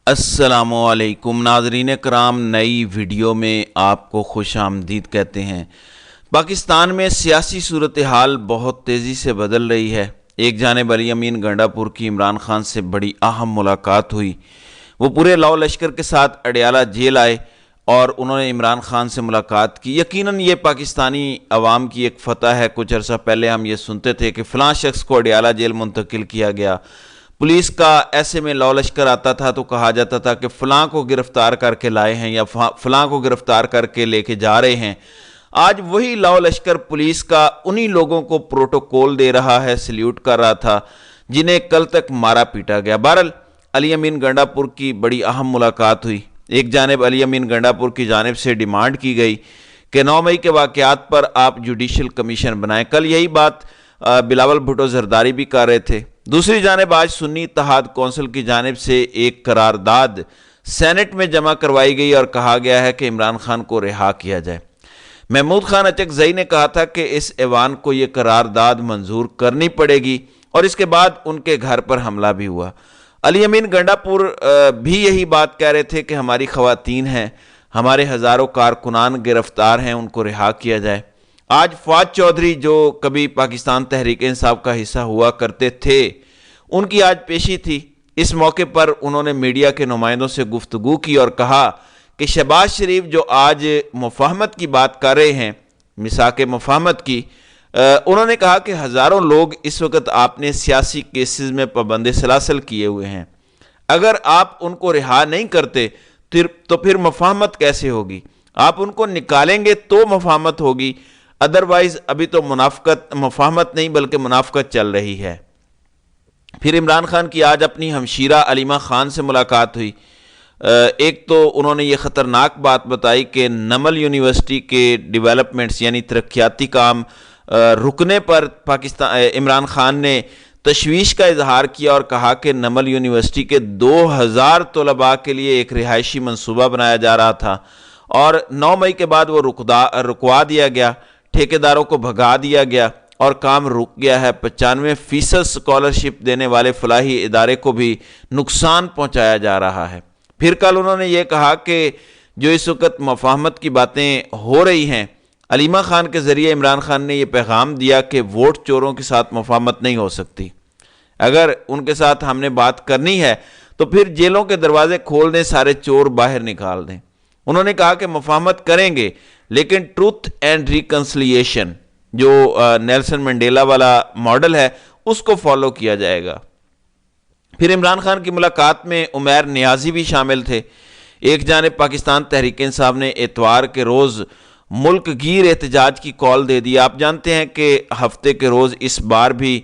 السلام علیکم ناظرین کرام، نئی ویڈیو میں آپ کو خوش آمدید کہتے ہیں۔ پاکستان میں سیاسی صورتحال بہت تیزی سے بدل رہی ہے۔ ایک جانب علی امین گنڈا پور کی عمران خان سے بڑی اہم ملاقات ہوئی۔ وہ پورے لاؤ لشکر کے ساتھ اڈیالہ جیل آئے اور انہوں نے عمران خان سے ملاقات کی۔ یقیناً یہ پاکستانی عوام کی ایک فتح ہے۔ کچھ عرصہ پہلے ہم یہ سنتے تھے کہ فلاں شخص کو اڈیالہ جیل منتقل کیا گیا، پولیس کا ایسے میں لاؤ لشکر آتا تھا تو کہا جاتا تھا کہ فلاں کو گرفتار کر کے لائے ہیں یا فلاں کو گرفتار کر کے لے کے جا رہے ہیں۔ آج وہی لاؤ لشکر پولیس کا انہی لوگوں کو پروٹوکول دے رہا ہے، سلیوٹ کر رہا تھا جنہیں کل تک مارا پیٹا گیا۔ بہرحال علی امین گنڈا پور کی بڑی اہم ملاقات ہوئی۔ ایک جانب علی امین گنڈا پور کی جانب سے ڈیمانڈ کی گئی کہ 9 مئی کے واقعات پر آپ جوڈیشل کمیشن بنائیں۔ کل یہی بات بلاول بھٹو زرداری بھی کر رہے تھے۔ دوسری جانب آج سنی اتحاد کونسل کی جانب سے ایک قرارداد سینٹ میں جمع کروائی گئی اور کہا گیا ہے کہ عمران خان کو رہا کیا جائے۔ محمود خان اچکزئی نے کہا تھا کہ اس ایوان کو یہ قرارداد منظور کرنی پڑے گی اور اس کے بعد ان کے گھر پر حملہ بھی ہوا۔ علی امین گنڈا پور بھی یہی بات کہہ رہے تھے کہ ہماری خواتین ہیں، ہمارے ہزاروں کارکنان گرفتار ہیں، ان کو رہا کیا جائے۔ آج فواد چودھری جو کبھی پاکستان تحریک انصاف کا حصہ ہوا کرتے تھے، ان کی آج پیشی تھی۔ اس موقع پر انہوں نے میڈیا کے نمائندوں سے گفتگو کی اور کہا کہ شہباز شریف جو آج مفاہمت کی بات کر رہے ہیں، میثاق مفاہمت کی، انہوں نے کہا کہ ہزاروں لوگ اس وقت آپ نے سیاسی کیسز میں پابند سلاسل کیے ہوئے ہیں۔ اگر آپ ان کو رہا نہیں کرتے تو پھر مفاہمت کیسے ہوگی؟ آپ ان کو نکالیں گے تو مفاہمت ہوگی، ادروائز ابھی تو مفاہمت نہیں بلکہ منافقت چل رہی ہے۔ پھر عمران خان کی آج اپنی ہمشیرہ علیمہ خان سے ملاقات ہوئی۔ ایک تو انہوں نے یہ خطرناک بات بتائی کہ نمل یونیورسٹی کے ڈیولپمنٹس یعنی ترقیاتی کام رکنے پر عمران خان نے تشویش کا اظہار کیا اور کہا کہ نمل یونیورسٹی کے 2000 طلباء کے لیے ایک رہائشی منصوبہ بنایا جا رہا تھا اور 9 مئی کے بعد وہ رکوا دیا گیا، ٹھیکیداروں کو بھگا دیا گیا اور کام رک گیا ہے۔ 95% سکالرشپ دینے والے فلاحی ادارے کو بھی نقصان پہنچایا جا رہا ہے۔ پھر کل انہوں نے یہ کہا کہ جو اس وقت مفاہمت کی باتیں ہو رہی ہیں، علیمہ خان کے ذریعے عمران خان نے یہ پیغام دیا کہ ووٹ چوروں کے ساتھ مفاہمت نہیں ہو سکتی۔ اگر ان کے ساتھ ہم نے بات کرنی ہے تو پھر جیلوں کے دروازے کھول دیں، سارے چور باہر نکال دیں۔ انہوں نے کہا کہ مفاہمت کریں گے لیکن ٹروتھ اینڈ ریکنسلیشن جو نیلسن منڈیلا والا ماڈل ہے اس کو فالو کیا جائے گا۔ پھر عمران خان کی ملاقات میں عمیر نیازی بھی شامل تھے۔ ایک جانب پاکستان تحریک انصاف نے اتوار کے روز ملک گیر احتجاج کی کال دے دی۔ آپ جانتے ہیں کہ ہفتے کے روز اس بار بھی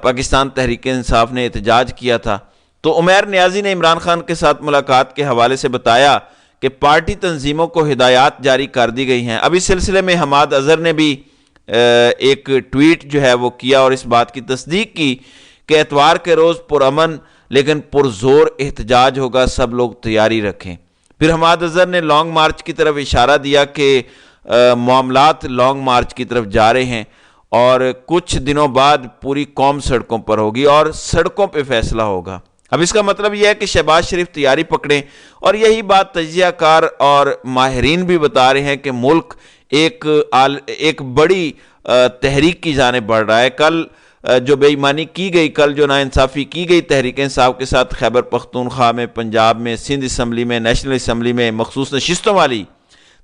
پاکستان تحریک انصاف نے احتجاج کیا تھا۔ تو عمیر نیازی نے عمران خان کے ساتھ ملاقات کے حوالے سے بتایا کہ پارٹی تنظیموں کو ہدایات جاری کر دی گئی ہیں۔ اب اس سلسلے میں حماد اظہر نے بھی ایک ٹویٹ جو ہے وہ کیا اور اس بات کی تصدیق کی کہ اتوار کے روز پرامن لیکن پرزور احتجاج ہوگا، سب لوگ تیاری رکھیں۔ پھر حماد اظہر نے لانگ مارچ کی طرف اشارہ دیا کہ معاملات لانگ مارچ کی طرف جا رہے ہیں اور کچھ دنوں بعد پوری قوم سڑکوں پر ہوگی اور سڑکوں پہ فیصلہ ہوگا۔ اب اس کا مطلب یہ ہے کہ شہباز شریف تیاری پکڑیں اور یہی بات تجزیہ کار اور ماہرین بھی بتا رہے ہیں کہ ملک ایک بڑی تحریک کی جانب بڑھ رہا ہے۔ کل جو بے ایمانی کی گئی، کل جو ناانصافی کی گئی تحریک انصاف کے ساتھ خیبر پختونخوا میں، پنجاب میں، سندھ اسمبلی میں، نیشنل اسمبلی میں مخصوص نشستوں والی،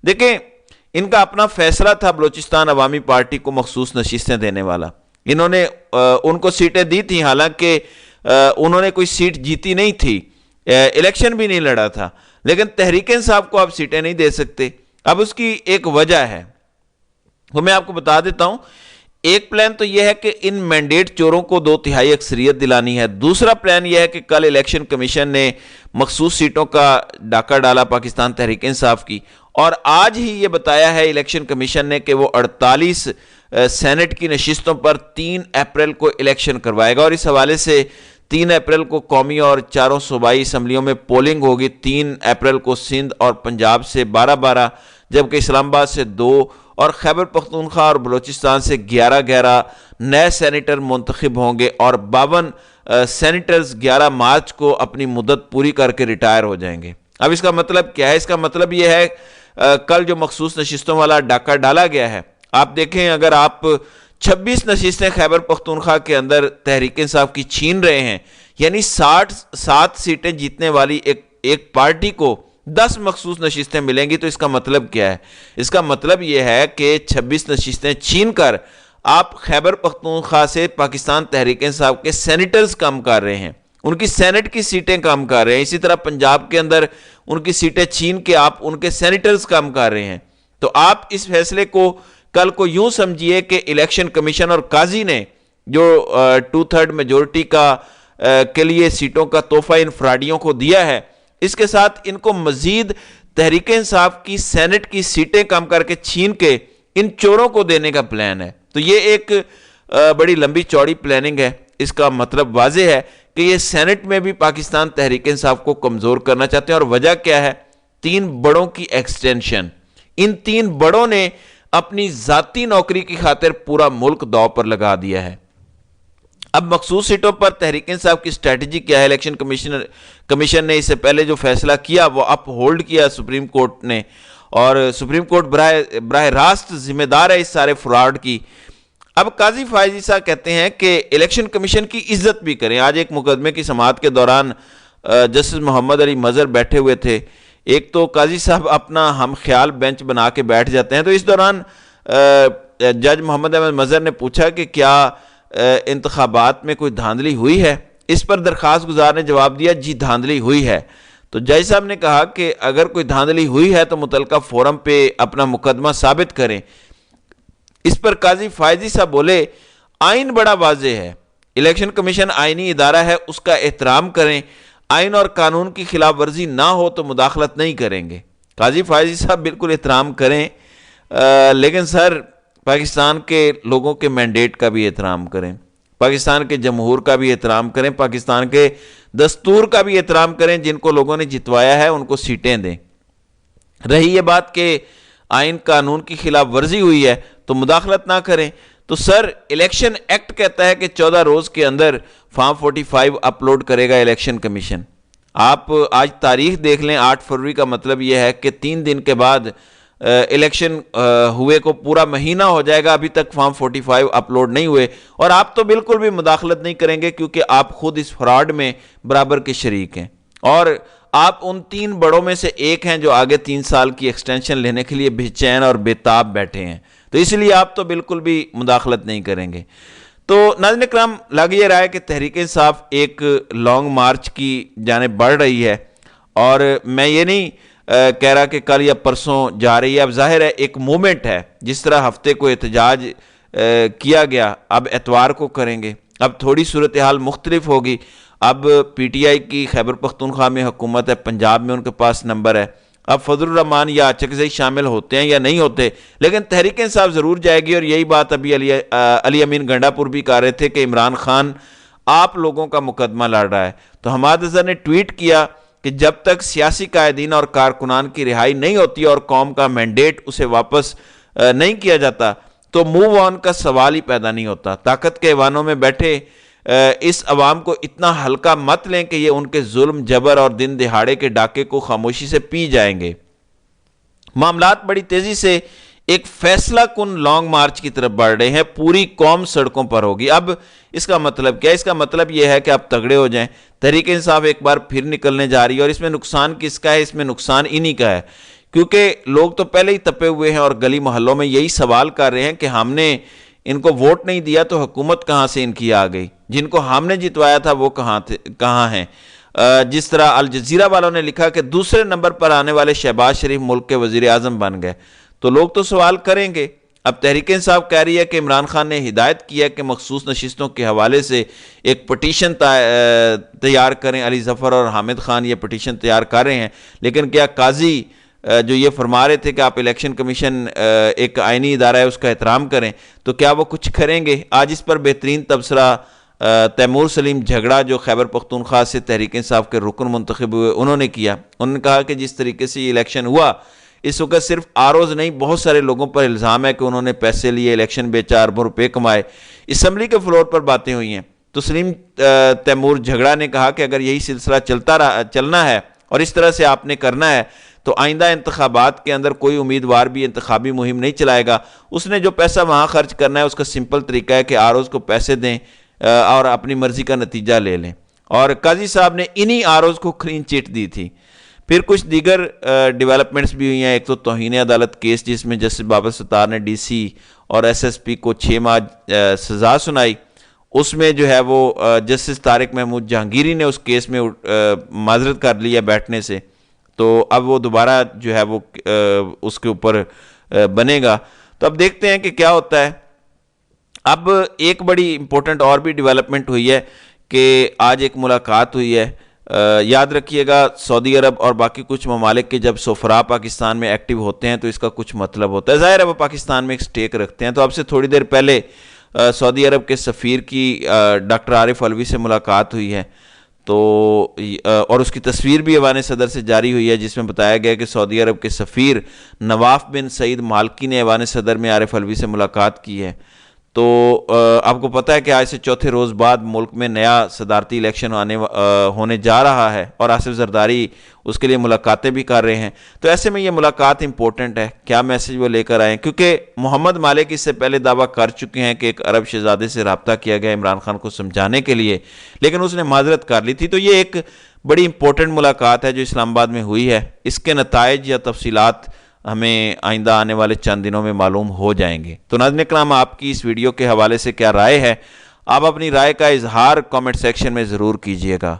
دیکھیں ان کا اپنا فیصلہ تھا بلوچستان عوامی پارٹی کو مخصوص نشستیں دینے والا۔ انہوں نے ان کو سیٹیں دی تھیں، حالانکہ انہوں نے کوئی سیٹ جیتی نہیں تھی، الیکشن بھی نہیں لڑا تھا، لیکن تحریک انصاف کو آپ سیٹیں نہیں دے سکتے۔ اب اس کی ایک وجہ ہے، وہ میں آپ کو بتا دیتا ہوں۔ ایک پلان تو یہ ہے کہ ان مینڈیٹ چوروں کو 2/3 اکثریت دلانی ہے۔ دوسرا پلان یہ ہے کہ کل الیکشن کمیشن نے مخصوص سیٹوں کا ڈاکہ ڈالا پاکستان تحریک انصاف کی، اور آج ہی یہ بتایا ہے الیکشن کمیشن نے کہ وہ 48 سینٹ کی نشستوں پر 3 اپریل کو الیکشن کروائے گا، اور اس حوالے سے 3 اپریل کو قومی اور 4 صوبائی اسمبلیوں میں پولنگ ہوگی۔ 3 اپریل کو سندھ اور پنجاب سے 12 جبکہ اسلام آباد سے 2 اور خیبر پختونخوا اور بلوچستان سے 11 نئے سینیٹر منتخب ہوں گے اور 52 سینیٹرز 11 مارچ کو اپنی مدت پوری کر کے ریٹائر ہو جائیں گے۔ اب اس کا مطلب کیا ہے؟ اس کا مطلب یہ ہے کل جو مخصوص نشستوں والا ڈاکہ ڈالا گیا ہے، آپ دیکھیں اگر آپ 26 نشستیں خیبر پختونخوا کے اندر تحریک انصاف کی چھین رہے ہیں، یعنی 67 سیٹیں جیتنے والی ایک پارٹی کو 10 مخصوص نشستیں ملیں گی، تو اس کا مطلب کیا ہے؟ اس کا مطلب یہ ہے کہ 26 نشستیں چھین کر آپ خیبر پختونخوا سے پاکستان تحریک انصاف کے سینیٹرز کم کر رہے ہیں، ان کی سینٹ کی سیٹیں کم کر رہے ہیں۔ اسی طرح پنجاب کے اندر ان کی سیٹیں چھین کے آپ ان کے سینیٹرز کم کر رہے ہیں۔ تو آپ اس فیصلے کو کل کو یوں سمجھیے کہ الیکشن کمیشن اور قاضی نے جو 2/3 میجورٹی کے لیے سیٹوں کا تحفہ ان فراڈیوں کو دیا ہے، اس کے ساتھ ان کو مزید تحریک انصاف کی سینٹ کی سیٹیں کم کر کے چھین کے ان چوروں کو دینے کا پلان ہے۔ تو یہ ایک بڑی لمبی چوڑی پلاننگ ہے۔ اس کا مطلب واضح ہے کہ یہ سینٹ میں بھی پاکستان تحریک انصاف کو کمزور کرنا چاہتے ہیں، اور وجہ کیا ہے؟ 3 بڑوں کی ایکسٹینشن۔ ان 3 بڑوں نے اپنی ذاتی نوکری کی خاطر پورا ملک داؤ پر لگا دیا ہے۔ اب مخصوص سیٹوں پر تحریک انصاف کی اسٹریٹجی کیا ہے؟ الیکشن کمیشن نے اس سے پہلے جو فیصلہ کیا وہ اپ ہولڈ کیا سپریم کورٹ نے، اور سپریم کورٹ براہ راست ذمہ دار ہے اس سارے فراڈ کی۔ اب قاضی فائز عیسیٰ کہتے ہیں کہ الیکشن کمیشن کی عزت بھی کریں۔ آج ایک مقدمے کی سماعت کے دوران جسٹس محمد علی مظہر بیٹھے ہوئے تھے، ایک تو قاضی صاحب اپنا ہم خیال بینچ بنا کے بیٹھ جاتے ہیں، تو اس دوران جج محمد احمد مظہر نے پوچھا کہ کیا انتخابات میں کوئی دھاندلی ہوئی ہے؟ اس پر درخواست گزار نے جواب دیا جی دھاندلی ہوئی ہے۔ تو جج صاحب نے کہا کہ اگر کوئی دھاندلی ہوئی ہے تو متعلقہ فورم پہ اپنا مقدمہ ثابت کریں۔ اس پر قاضی فائز عیسیٰ بولے آئین بڑا واضح ہے، الیکشن کمیشن آئینی ادارہ ہے، اس کا احترام کریں، آئین اور قانون کی خلاف ورزی نہ ہو تو مداخلت نہیں کریں گے۔ قاضی فائز عیسیٰ بالکل احترام کریں، لیکن سر پاکستان کے لوگوں کے مینڈیٹ کا بھی احترام کریں، پاکستان کے جمہور کا بھی احترام کریں، پاکستان کے دستور کا بھی احترام کریں، جن کو لوگوں نے جتوایا ہے ان کو سیٹیں دیں۔ رہی یہ بات کہ آئین قانون کی خلاف ورزی ہوئی ہے تو مداخلت نہ کریں، تو سر الیکشن ایکٹ کہتا ہے کہ 14 روز کے اندر فارم 45 اپلوڈ کرے گا الیکشن کمیشن۔ آپ آج تاریخ دیکھ لیں، 8 فروری کا مطلب یہ ہے کہ 3 دن کے بعد الیکشن ہوئے کو پورا مہینہ ہو جائے گا، ابھی تک فارم 45 اپلوڈ نہیں ہوئے، اور آپ تو بالکل بھی مداخلت نہیں کریں گے کیونکہ آپ خود اس فراڈ میں برابر کے شریک ہیں، اور آپ ان 3 بڑوں میں سے ایک ہیں جو آگے 3 سال کی ایکسٹینشن لینے کے لیے بے چین اور بے تاب بیٹھے ہیں، تو اس لیے آپ تو بالکل بھی مداخلت نہیں کریں گے۔ تو ناظرین اکرام، لگ یہ رہا ہے کہ تحریک انصاف ایک لانگ مارچ کی جانب بڑھ رہی ہے، اور میں یہ نہیں کہہ رہا کہ کل یا پرسوں جا رہی ہے، اب ظاہر ہے ایک مومنٹ ہے، جس طرح ہفتے کو احتجاج کیا گیا اب اتوار کو کریں گے، اب تھوڑی صورتحال مختلف ہوگی، اب پی ٹی آئی کی خیبر پختونخوا میں حکومت ہے، پنجاب میں ان کے پاس نمبر ہے، اب فضل الرحمان یا اچکزئی شامل ہوتے ہیں یا نہیں ہوتے، لیکن تحریک انصاف ضرور جائے گی، اور یہی بات ابھی علی امین گنڈا پور بھی کہہ رہے تھے کہ عمران خان آپ لوگوں کا مقدمہ لڑ رہا ہے۔ تو حماد اظہر نے ٹویٹ کیا کہ جب تک سیاسی قائدین اور کارکنان کی رہائی نہیں ہوتی اور قوم کا مینڈیٹ اسے واپس نہیں کیا جاتا تو موو آن کا سوال ہی پیدا نہیں ہوتا۔ طاقت کے ایوانوں میں بیٹھے اس عوام کو اتنا ہلکا مت لیں کہ یہ ان کے ظلم، جبر اور دن دہاڑے کے ڈاکے کو خاموشی سے پی جائیں گے۔ معاملات بڑی تیزی سے ایک فیصلہ کن لانگ مارچ کی طرف بڑھ رہے ہیں، پوری قوم سڑکوں پر ہوگی۔ اب اس کا مطلب کیا ہے؟ اس کا مطلب یہ ہے کہ آپ تگڑے ہو جائیں، تحریک انصاف ایک بار پھر نکلنے جا رہی ہے، اور اس میں نقصان کس کا ہے؟ اس میں نقصان انہی کا ہے، کیونکہ لوگ تو پہلے ہی تپے ہوئے ہیں اور گلی محلوں میں یہی سوال کر رہے ہیں کہ ہم نے ان کو ووٹ نہیں دیا تو حکومت کہاں سے ان کی آ گئی، جن کو ہم نے جتوایا تھا وہ کہاں ہیں؟ جس طرح الجزیرہ والوں نے لکھا کہ دوسرے نمبر پر آنے والے شہباز شریف ملک کے وزیر اعظم بن گئے، تو لوگ تو سوال کریں گے۔ اب تحریک انصاف کہہ رہی ہے کہ عمران خان نے ہدایت کی ہے کہ مخصوص نشستوں کے حوالے سے ایک پٹیشن تیار کریں، علی ظفر اور حامد خان یہ پٹیشن تیار کر رہے ہیں، لیکن کیا قاضی جو یہ فرما رہے تھے کہ آپ الیکشن کمیشن ایک آئینی ادارہ ہے اس کا احترام کریں، تو کیا وہ کچھ کریں گے؟ آج اس پر بہترین تبصرہ تیمور سلیم جھگڑا جو خیبر پختونخوا سے تحریک انصاف کے رکن منتخب ہوئے انہوں نے کیا۔ انہوں نے کہا کہ جس طریقے سے یہ الیکشن ہوا، اس وقت صرف آروز نہیں بہت سارے لوگوں پر الزام ہے کہ انہوں نے پیسے لیے، الیکشن بیچا، اربوں روپے کمائے۔ اسمبلی کے فلور پر باتیں ہوئی ہیں، تسلیم تیمور جھگڑا نے کہا کہ اگر یہی سلسلہ چلنا ہے اور اس طرح سے آپ نے کرنا ہے تو آئندہ انتخابات کے اندر کوئی امیدوار بھی انتخابی مہم نہیں چلائے گا. اس نے جو پیسہ وہاں خرچ کرنا ہے اس کا سمپل طریقہ ہے کہ آر اوز کو پیسے دیں اور اپنی مرضی کا نتیجہ لے لیں. اور قاضی صاحب نے انہی آر اوز کو کلین چٹ دی تھی. پھر کچھ دیگر ڈیولپمنٹس بھی ہوئی ہیں. ایک تو توہین عدالت کیس جس میں جسٹس بابر ستار نے ڈی سی اور ایس ایس پی کو 6 ماہ سزا سنائی. اس میں جو ہے وہ جسٹس طارق محمود جہانگیری نے اس کیس میں معذرت کر لی ہے بیٹھنے سے, تو اب وہ دوبارہ جو ہے وہ اس کے اوپر بنے گا. تو اب دیکھتے ہیں کہ کیا ہوتا ہے. اب ایک بڑی امپورٹنٹ اور بھی ڈیولپمنٹ ہوئی ہے کہ آج ایک ملاقات ہوئی ہے. یاد رکھیے گا سعودی عرب اور باقی کچھ ممالک کے جب سفراء پاکستان میں ایکٹیو ہوتے ہیں تو اس کا کچھ مطلب ہوتا ہے. ظاہر ہے وہ پاکستان میں ایک سٹیک رکھتے ہیں. تو اب سے تھوڑی دیر پہلے سعودی عرب کے سفیر کی ڈاکٹر عارف علوی سے ملاقات ہوئی ہے, تو اور اس کی تصویر بھی ایوان صدر سے جاری ہوئی ہے جس میں بتایا گیا کہ سعودی عرب کے سفیر نواف بن سعید مالکی نے ایوان صدر میں عارف علوی سے ملاقات کی ہے. تو آپ کو پتہ ہے کہ آج سے چوتھے روز بعد ملک میں نیا صدارتی الیکشن ہونے جا رہا ہے اور آصف زرداری اس کے لیے ملاقاتیں بھی کر رہے ہیں. تو ایسے میں یہ ملاقات امپورٹنٹ ہے, کیا میسج وہ لے کر آئیں, کیونکہ محمد مالک اس سے پہلے دعویٰ کر چکے ہیں کہ ایک عرب شہزادے سے رابطہ کیا گیا عمران خان کو سمجھانے کے لیے, لیکن اس نے معذرت کر لی تھی. تو یہ ایک بڑی امپورٹنٹ ملاقات ہے جو اسلام آباد میں ہوئی ہے. اس کے نتائج یا تفصیلات ہمیں آئندہ آنے والے چند دنوں میں معلوم ہو جائیں گے. تو ناظرین کرام, آپ کی اس ویڈیو کے حوالے سے کیا رائے ہے؟ آپ اپنی رائے کا اظہار کامنٹ سیکشن میں ضرور کیجیے گا.